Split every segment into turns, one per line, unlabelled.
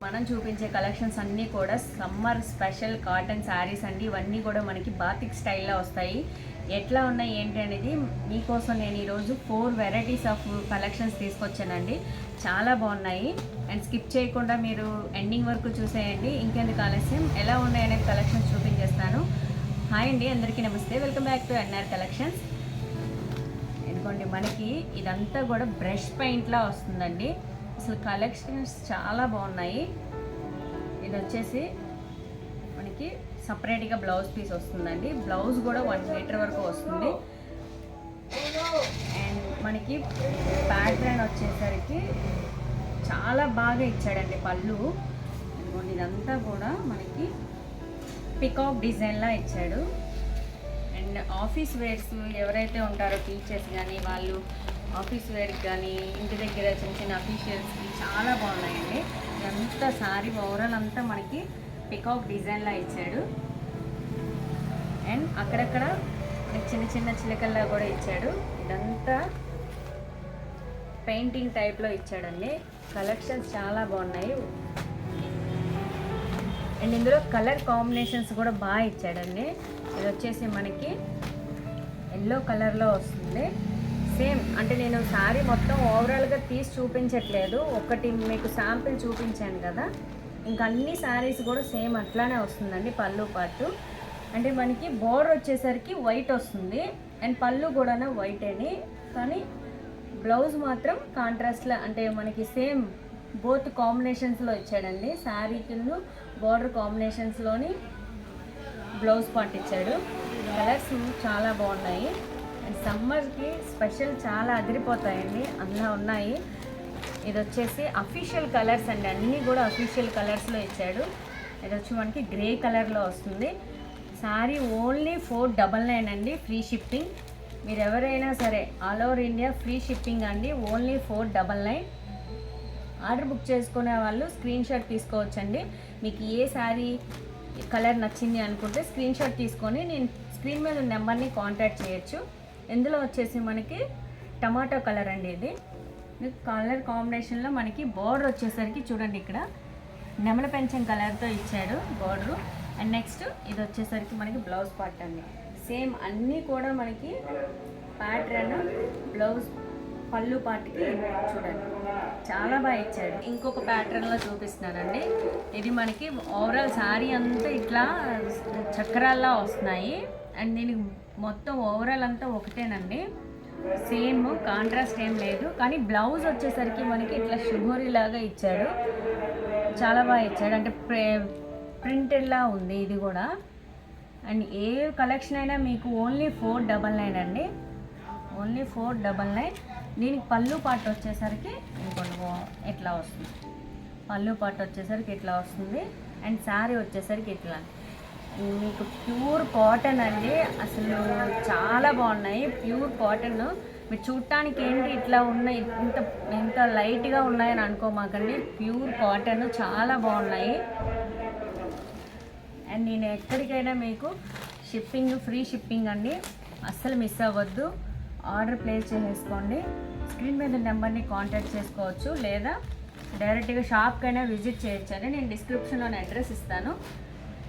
మనం చూపించే కలెక్షన్స్ అన్నీ కూడా సమ్మర్ స్పెషల్ కాటన్ శారీస్ అండి. ఇవన్నీ కూడా మనకి బాతిక్ స్టైల్లో వస్తాయి. ఎట్లా ఉన్నాయి ఏంటి అనేది మీకోసం నేను ఈరోజు 4 వెరైటీస్ ఆఫ్ కలెక్షన్స్ తీసుకొచ్చానండి. చాలా బాగున్నాయి అండ్ స్కిప్ చేయకుండా మీరు ఎండింగ్ వరకు చూసేయండి. ఇంకెందుకు ఆలస్యం, ఎలా ఉన్నాయి అనేది కలెక్షన్స్ చూపించేస్తాను. హాయ్ అండి, అందరికీ నమస్తే. Welcome back to NR collections. ఎందుకండి మనకి ఇదంతా కూడా బ్రష్ పెయింట్లా వస్తుందండి. అసలు కలెక్షన్స్ చాలా బాగున్నాయి. ఇది వచ్చేసి మనకి సపరేట్గా బ్లౌజ్ పీస్ వస్తుందండి. బ్లౌజ్ కూడా 1 మీటర్ వరకు వస్తుంది. అండ్ మనకి ప్యాటర్న్ వచ్చేసరికి చాలా బాగా ఇచ్చాడండి పళ్ళు. ఇదిగోండి, ఇదంతా కూడా మనకి పికాక్ డిజైన్లా ఇచ్చాడు. అండ్ ఆఫీస్ వేర్స్ ఎవరైతే ఉంటారో టీచర్స్ కానీ, వాళ్ళు ఆఫీస్ వేర్కి కానీ ఇంటి దగ్గర చిన్న చిన్న అఫీషియల్స్కి చాలా బాగున్నాయండి. ఇదంతా సారీ ఓవరాల్ అంతా మనకి పికాక్ డిజైన్లా ఇచ్చాడు. అండ్ అక్కడక్కడ చిన్న చిన్న చిలకల్లా కూడా ఇచ్చాడు. ఇదంతా పెయింటింగ్ టైప్లో ఇచ్చాడండి. కలెక్షన్స్ చాలా బాగున్నాయి. అండ్ ఇందులో కలర్ కాంబినేషన్స్ కూడా బాగా ఇచ్చాడండి. ఇది వచ్చేసి మనకి ఎల్లో కలర్లో వస్తుంది. సేమ్ అంటే నేను శారీ మొత్తం ఓవరాల్గా తీసి చూపించట్లేదు, ఒకటి మీకు శాంపిల్ చూపించాను కదా. ఇంకా అన్ని శారీస్ కూడా సేమ్ అట్లానే వస్తుందండి. పళ్ళు పాటు అంటే మనకి బోర్డర్ వచ్చేసరికి వైట్ వస్తుంది అండ్ పళ్ళు కూడా వైట్ అని, కానీ బ్లౌజ్ మాత్రం కాంట్రాస్ట్లో అంటే మనకి సేమ్ బోత్ కాంబినేషన్స్లో ఇచ్చాడండి. శారీ కింద బోర్డర్ కాంబినేషన్స్లోని బ్లౌజ్ పార్ట్ ఇచ్చాడు. కలర్స్ చాలా బాగున్నాయి అండ్ సమ్మర్కి స్పెషల్ చాలా అదిరిపోతాయండి, అందులో ఉన్నాయి. ఇది వచ్చేసి అఫీషియల్ కలర్స్ అండి, అన్నీ కూడా అఫీషియల్ కలర్స్లో ఇచ్చాడు. ఇది వచ్చి మనకి గ్రే కలర్లో వస్తుంది. శారీ ఓన్లీ 499 అండి, ఫ్రీ షిప్పింగ్. మీరు ఎవరైనా సరే all over India free shipping అండి, ఓన్లీ 499. ఆర్డర్ బుక్ చేసుకునే వాళ్ళు స్క్రీన్ షాట్ తీసుకోవచ్చండి. మీకు ఏ శారీ కలర్ నచ్చింది అనుకుంటే స్క్రీన్ షాట్ తీసుకొని నేను స్క్రీన్ మీద నెంబర్ని కాంటాక్ట్ చేయొచ్చు. ఇందులో వచ్చేసి మనకి టమాటో కలర్ అండి. ఇది కలర్ కాంబినేషన్లో మనకి బోర్డర్ వచ్చేసరికి చూడండి, ఇక్కడ నెమల పెంచం కలర్తో ఇచ్చాడు బోర్డరు. అండ్ నెక్స్ట్ ఇది వచ్చేసరికి మనకి బ్లౌజ్ పార్ట్ అండి. సేమ్ అన్నీ కూడా మనకి ప్యాటర్న్ బ్లౌజ్ పళ్ళు పార్ట్కి చూడండి చాలా బాగా ఇచ్చాడు. ఇంకొక ప్యాటర్న్లో చూపిస్తున్నానండి. ఇది మనకి ఓవరాల్ శారీ అంతా ఇట్లా చక్రాల్లా వస్తున్నాయి అండ్ దీనికి మొత్తం ఓవరాల్ అంతా ఒకటేనండి, సేమ్ కాంట్రాస్ట్ ఏం లేదు. కానీ బ్లౌజ్ వచ్చేసరికి మనకి ఇట్లా షుగోరీ లాగా ఇచ్చాడు, చాలా బాగా ఇచ్చాడు. అంటే ప్రింటెడ్లా ఉంది ఇది కూడా. అండ్ ఏ కలెక్షన్ అయినా మీకు ఓన్లీ 499 అండి, ఓన్లీ 499. దీనికి పళ్ళు పాటు వచ్చేసరికి ఇంకొంచెం ఇట్లా వస్తుంది. పళ్ళు పాటు వచ్చేసరికి ఇట్లా వస్తుంది అండ్ శారీ వచ్చేసరికి ఇట్లా మీకు ప్యూర్ కాటన్ అండి. అసలు చాలా బాగున్నాయి, ప్యూర్ కాటన్. మీరు చూడటానికి ఏంటి ఇట్లా ఉన్నాయి, ఇంత లైట్గా ఉన్నాయని అనుకోమాకండి, ప్యూర్ కాటన్ చాలా బాగున్నాయి. అండ్ నేను ఎక్కడికైనా మీకు షిప్పింగ్ ఫ్రీ షిప్పింగ్ అండి, అస్సలు మిస్ అవ్వద్దు. ఆర్డర్ ప్లేస్ చేసేసుకోండి. స్క్రీన్ మీద నెంబర్ని కాంటాక్ట్ చేసుకోవచ్చు లేదా డైరెక్ట్గా షాప్కైనా విజిట్ చేయొచ్చు అని నేను డిస్క్రిప్షన్లో అడ్రస్ ఇస్తాను.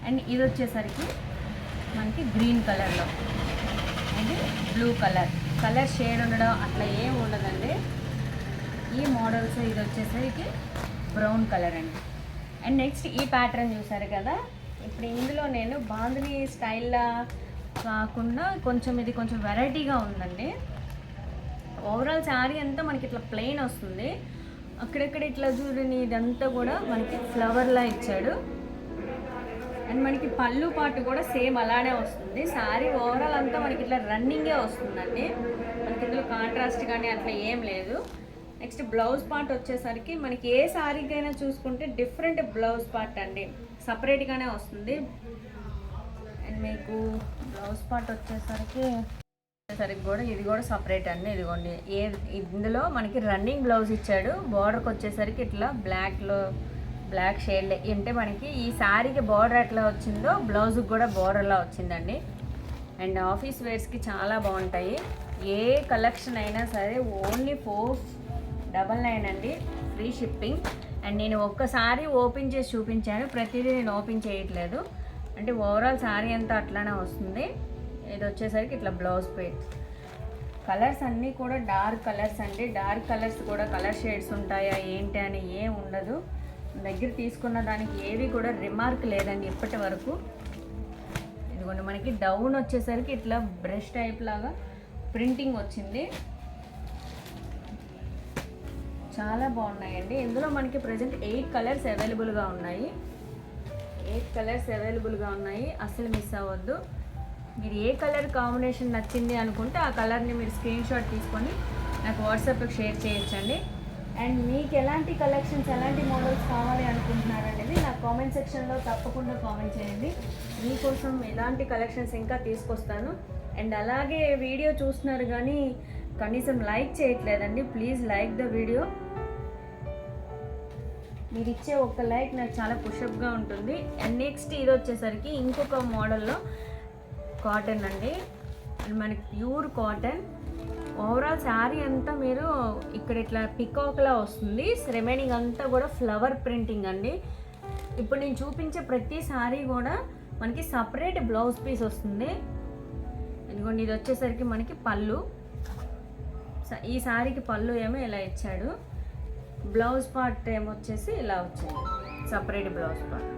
అండ్ ఇది వచ్చేసరికి మనకి గ్రీన్ కలర్లో అండ్ బ్లూ కలర్ షేడ్ ఉండడం అట్లా ఏం ఉండదండి. ఈ మోడల్స్ ఇది వచ్చేసరికి బ్రౌన్ కలర్ అండి. అండ్ నెక్స్ట్ ఈ ప్యాటర్న్ చూసారు కదా, ఇప్పుడు ఇందులో నేను బాందిని స్టైల్లా కాకుండా ఇది కొంచెం వెరైటీగా ఉందండి. ఓవరాల్ శారీ అంతా మనకి ఇట్లా ప్లెయిన్ వస్తుంది, అక్కడెక్కడ ఇట్లా చూడని ఇదంతా కూడా మనకి ఫ్లవర్లా ఇచ్చాడు. అండ్ మనకి పళ్ళు పాటు కూడా సేమ్ అలానే వస్తుంది. శారీ ఓవరాల్ అంతా మనకి ఇట్లా రన్నింగే వస్తుందండి, మనకి ఇందులో కాంట్రాస్ట్ కానీ అట్లా ఏం లేదు. నెక్స్ట్ బ్లౌజ్ పార్ట్ వచ్చేసరికి మనకి ఏ శారీకైనా చూసుకుంటే డిఫరెంట్ బ్లౌజ్ పార్ట్ అండి, సపరేట్గానే వస్తుంది. అండ్ మీకు బ్లౌజ్ పార్ట్ వచ్చేసరికి కూడా ఇది కూడా సపరేట్ అండి. ఇదిగోండి, ఇందులో మనకి రన్నింగ్ బ్లౌజ్ ఇచ్చాడు. బార్డర్కి వచ్చేసరికి ఇట్లా బ్లాక్ షేడ్ అంటే మనకి ఈ శారీకి బార్డర్ ఎట్లా వచ్చిందో బ్లౌజ్కి కూడా బార్డర్లా వచ్చిందండి. అండ్ ఆఫీస్ వేర్స్కి చాలా బాగుంటాయి. ఏ కలెక్షన్ అయినా సరే ఓన్లీ 499 అండి, ఫ్రీ షిప్పింగ్. అండ్ నేను ఒక్కసారి ఓపెన్ చేసి చూపించాను, ప్రతిదీ నేను ఓపెన్ చేయట్లేదు. అంటే ఓవరాల్ శారీ అంతా అట్లానే వస్తుంది. ఇది వచ్చేసరికి ఇట్లా బ్లౌజ్ పీస్. కలర్స్ అన్నీ కూడా డార్క్ కలర్స్ అండి. డార్క్ కలర్స్ కూడా కలర్ షేడ్స్ ఉంటాయా ఏంటి అని ఏం ఉండదు. దగ్గర తీసుకున్న దానికి ఏవి కూడా రిమార్క్ లేదండి ఇప్పటి వరకు. ఇదిగోండి మనకి డౌన్ వచ్చేసరికి ఇట్లా బ్రష్ టైప్ లాగా ప్రింటింగ్ వచ్చింది. చాలా బాగున్నాయండి. ఇందులో మనకి ప్రజెంట్ 8 కలర్స్ అవైలబుల్గా ఉన్నాయి. 8 కలర్స్ అవైలబుల్గా ఉన్నాయి. అసలు మిస్ అవ్వద్దు. మీరు ఏ కలర్ కాంబినేషన్ నచ్చింది అనుకుంటే ఆ కలర్ని మీరు స్క్రీన్ షాట్ తీసుకొని నాకు వాట్సాప్లో షేర్ చేయొచ్చండి. అండ్ మీకు ఎలాంటి కలెక్షన్స్, ఎలాంటి మోడల్స్ కావాలి అనుకుంటున్నారనేది నా కామెంట్ సెక్షన్లో తప్పకుండా కామెంట్ చేయండి. మీకోసం ఎలాంటి కలెక్షన్స్ ఇంకా తీసుకొస్తాను. అండ్ అలాగే వీడియో చూస్తున్నారు కానీ కనీసం లైక్ చేయట్లేదండి. Please like the video. మీరు ఇచ్చే ఒక్క లైక్ నాకు చాలా పుషప్గా ఉంటుంది. అండ్ నెక్స్ట్ ఇది వచ్చేసరికి ఇంకొక మోడల్లో కాటన్ అండి. అండ్ మనకి ప్యూర్ కాటన్. ఓవరాల్ శారీ అంతా మీరు ఇక్కడ ఇట్లా పికాక్లా వస్తుంది. రిమైనింగ్ అంతా కూడా ఫ్లవర్ ప్రింటింగ్ అండి. ఇప్పుడు నేను చూపించే ప్రతి శారీ కూడా మనకి సపరేట్ బ్లౌజ్ పీస్ వస్తుంది. ఎందుకంటే ఇది వచ్చేసరికి మనకి పళ్ళు. ఈ శారీకి పళ్ళు ఏమో ఇలా ఇచ్చాడు. బ్లౌజ్ పార్ట్ ఏమొచ్చేసి ఇలా వచ్చింది, సపరేట్ బ్లౌజ్ పార్ట్.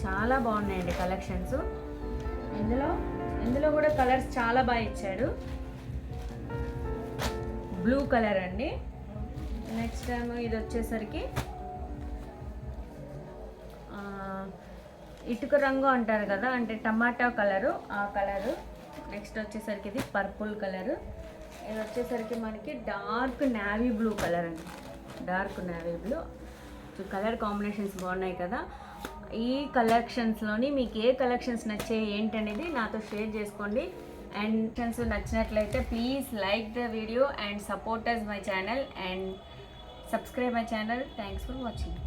చాలా బాగున్నాయండి కలెక్షన్స్. ఇందులో కూడా కలర్స్ చాలా బాగా ఇచ్చాడు. బ్లూ కలర్ అండి. నెక్స్ట్ టైం ఇది వచ్చేసరికి ఇటుక రంగు అంటారు కదా, అంటే టమాటా కలరు, ఆ కలరు. నెక్స్ట్ వచ్చేసరికి ఇది పర్పుల్ కలరు. ఇది వచ్చేసరికి మనకి డార్క్ నేవీ బ్లూ కలర్ అండి. Dark navy blue. Colour combinations బాగున్నాయి కదా. ఈ కలెక్షన్స్లోని మీకు ఏ కలెక్షన్స్ నచ్చాయి ఏంటనేది నాతో షేర్ చేసుకోండి. అండ్ కలెక్షన్స్ నచ్చినట్లయితే please like the video and support us my channel and subscribe my channel. Thanks for watching.